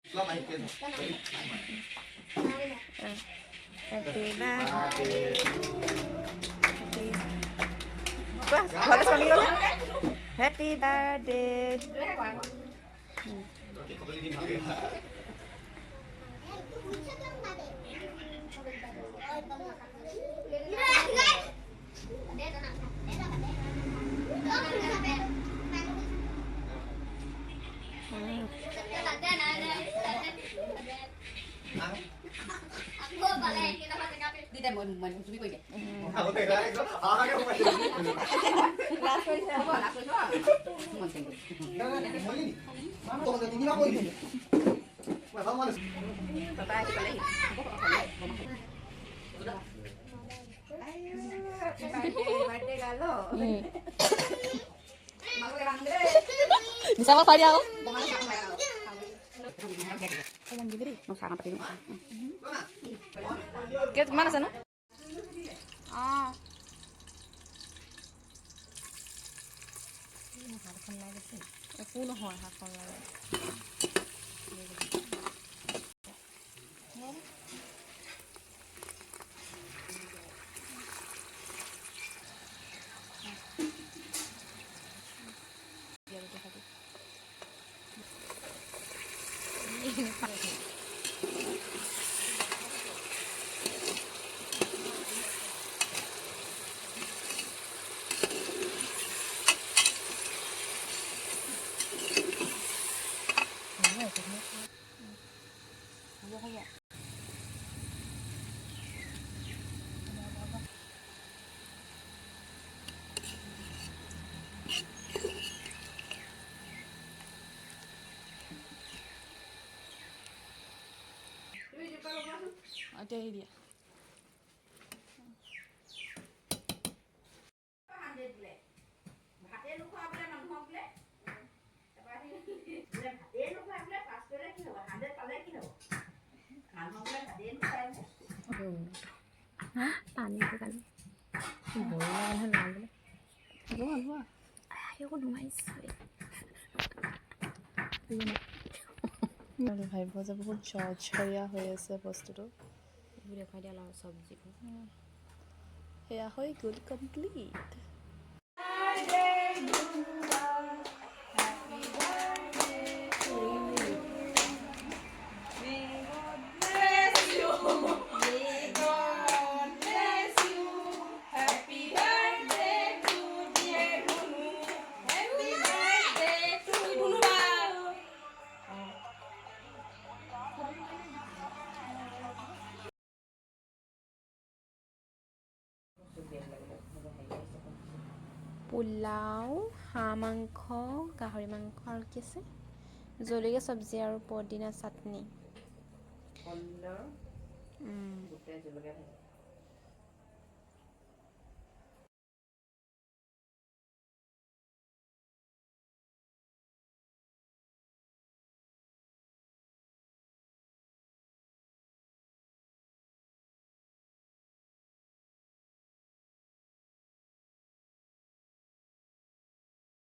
Happy birthday. Boleh sekali lagi? Happy birthday. Đi đây mình chuẩn bị quay Không thể đấy, cái không phải. lá xôi sao mình thành Tunggu tinggi apa ini? Mana mana? bye bye lagi birthday kalau mau lang deh Bisa apa dia aku? bukan sama ya kamu gini mau sama pakai Kita kemana sana? Ah. Aku নহয় হাতখন লাগে Ada dia. Hả? Tàn cáiกันBố lên hơn làm đấy. Bố. Ayo lumayan sih. ভাবিব যে বহুত ঝৰঝৰীয়া হৈ আছে বস্তুটো দেখাই দিয়া অলপ চব্জি সেয়া হৈ গ'ল কমপ্লিট পোলাও হাঁহ মাংস গাহৰি মাংস আৰু কি আছে জলকীয়া চব্জি আৰু পদিনা চাটনি কলৰ গোটেই জলকীয়া